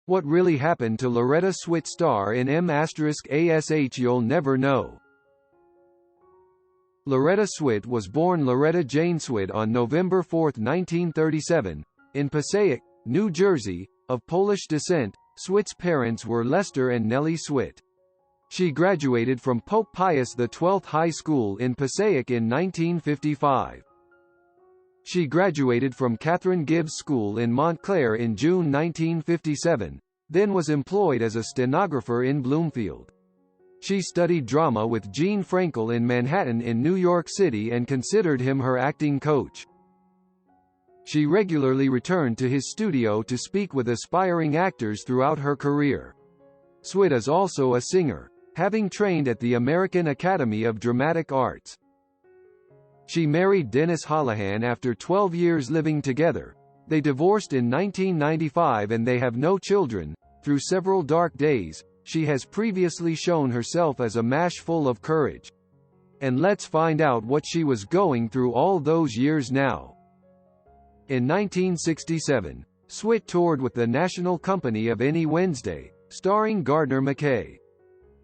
What really happened to Loretta Swit, star in M***ASH You'll Never Know. Loretta Swit was born Loretta Jane Swit on November 4, 1937, in Passaic, New Jersey, of Polish descent. Swit's parents were Lester and Nellie Świt. She graduated from Pope Pius XII High School in Passaic in 1955. She graduated from Catherine Gibbs School in Montclair in June 1957, then was employed as a stenographer in Bloomfield. She studied drama with Gene Frankel in Manhattan in New York City and considered him her acting coach. She regularly returned to his studio to speak with aspiring actors throughout her career. Swit is also a singer, having trained at the American Academy of Dramatic Arts. She married Dennis Holohan after 12 years living together. They divorced in 1995 and they have no children. Through several dark days, she has previously shown herself as a mash full of courage. And let's find out what she was going through all those years now. In 1967, Swit toured with the National Company of Any Wednesday, starring Gardner McKay.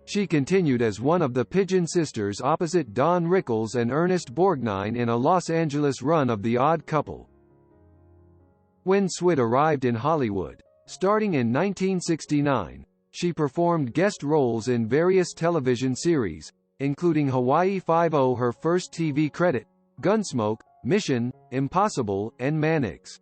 She continued as one of the Pigeon Sisters opposite Don Rickles and Ernest Borgnine in a Los Angeles run of The Odd Couple. When Swit arrived in Hollywood, starting in 1969, she performed guest roles in various television series, including Hawaii Five-0, her first TV credit, Gunsmoke, Mission, Impossible, and Mannix.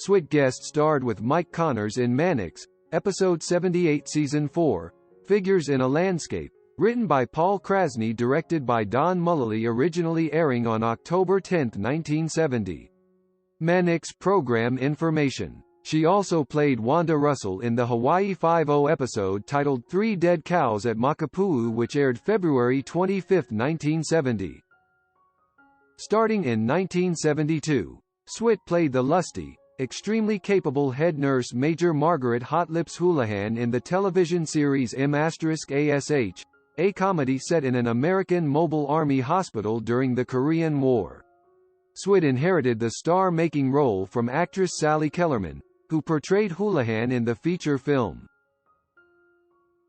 Swit guest starred with Mike Connors in Mannix, Episode 78 Season 4, Figures in a Landscape, written by Paul Krasny, directed by Don Mullally, originally airing on October 10, 1970. Mannix program information. She also played Wanda Russell in the Hawaii Five-0 episode titled 3 Dead Cows at Makapuu, which aired February 25, 1970. Starting in 1972, Swit played the lusty, extremely capable head nurse Major Margaret Hot Lips Houlihan in the television series M***ASH, a comedy set in an American Mobile Army hospital during the Korean War. Swit inherited the star-making role from actress Sally Kellerman, who portrayed Houlihan in the feature film.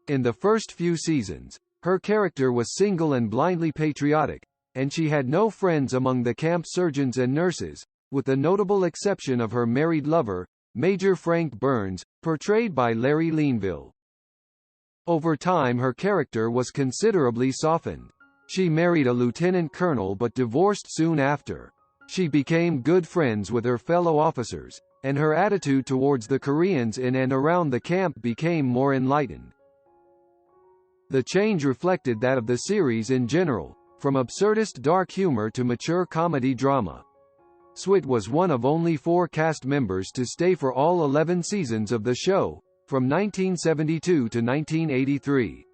In the first few seasons, her character was single and blindly patriotic, and she had no friends among the camp surgeons and nurses, with the notable exception of her married lover, Major Frank Burns, portrayed by Larry Leanville. Over time her character was considerably softened. She married a lieutenant colonel but divorced soon after. She became good friends with her fellow officers, and her attitude towards the Koreans in and around the camp became more enlightened. The change reflected that of the series in general, from absurdist dark humor to mature comedy drama. Swit was one of only 4 cast members to stay for all 11 seasons of the show, from 1972 to 1983.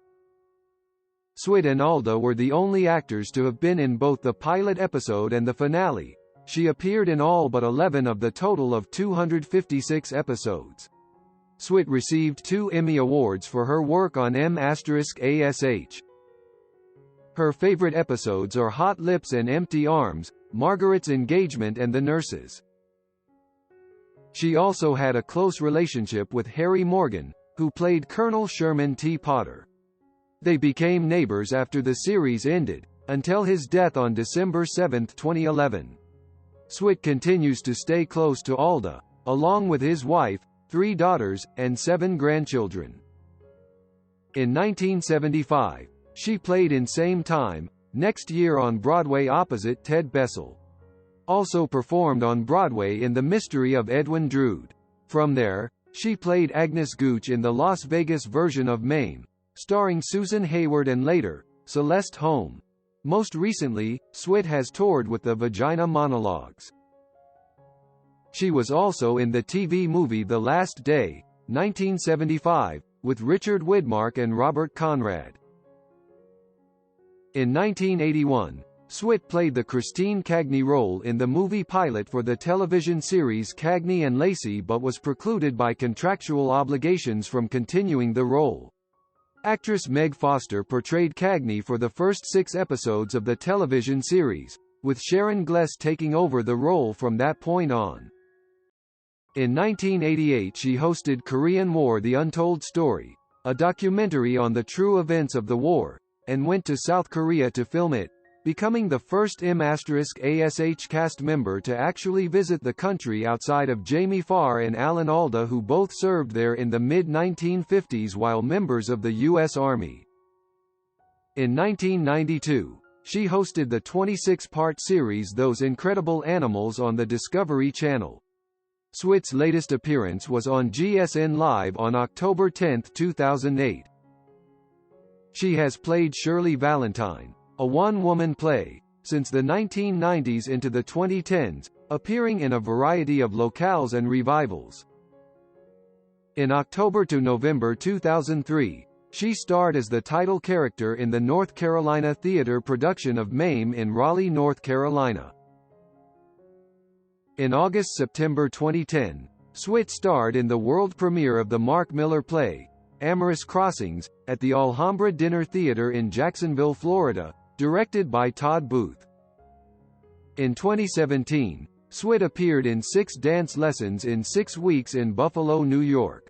Swit and Alda were the only actors to have been in both the pilot episode and the finale. She appeared in all but 11 of the total of 256 episodes. Swit received 2 Emmy Awards for her work on M***ASH. Her favorite episodes are Hot Lips and Empty Arms, Margaret's Engagement and The Nurses. She also had a close relationship with Harry Morgan, who played Colonel Sherman T. Potter. They became neighbors after the series ended, until his death on December 7, 2011. Swit continues to stay close to Alda, along with his wife, 3 daughters, and 7 grandchildren. In 1975, she played in Same Time, Next Year on Broadway opposite Ted Bessel. Also performed on Broadway in The Mystery of Edwin Drood. From there, she played Agnes Gooch in the Las Vegas version of Mame, starring Susan Hayward, and later, Celeste Holm. Most recently, Swit has toured with the Vagina Monologues. She was also in the TV movie The Last Day, 1975, with Richard Widmark and Robert Conrad. In 1981, Swit played the Christine Cagney role in the movie pilot for the television series Cagney and Lacey but was precluded by contractual obligations from continuing the role. Actress Meg Foster portrayed Cagney for the first 6 episodes of the television series, with Sharon Gless taking over the role from that point on. In 1988 she hosted Korean War: The Untold Story, a documentary on the true events of the war, and went to South Korea to film it, becoming the first M***ASH cast member to actually visit the country outside of Jamie Farr and Alan Alda, who both served there in the mid-1950s while members of the U.S. Army. In 1992, she hosted the 26-part series Those Incredible Animals on the Discovery Channel. Swit's latest appearance was on GSN Live on October 10, 2008. She has played Shirley Valentine, a one-woman play, since the 1990s into the 2010s, appearing in a variety of locales and revivals. In October to November 2003, she starred as the title character in the North Carolina theater production of Mame in Raleigh, North Carolina. In August-September 2010, Swit starred in the world premiere of the Mark Miller play, Amorous Crossings, at the Alhambra Dinner Theater in Jacksonville, Florida, directed by Todd Booth. In 2017, Swit appeared in 6 dance lessons in 6 weeks in Buffalo, New York.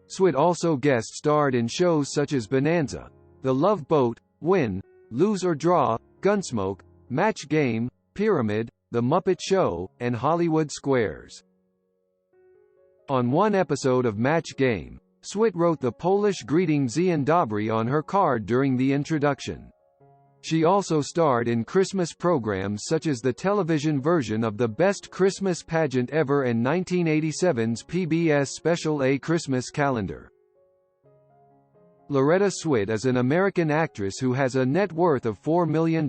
Swit also guest-starred in shows such as Bonanza, The Love Boat, Win, Lose or Draw, Gunsmoke, Match Game, Pyramid, The Muppet Show, and Hollywood Squares. On one episode of Match Game, Swit wrote the Polish greeting Dzień dobry on her card during the introduction. She also starred in Christmas programs such as the television version of the Best Christmas Pageant Ever and 1987's PBS Special A Christmas Calendar. Loretta Swit is an American actress who has a net worth of $4 million.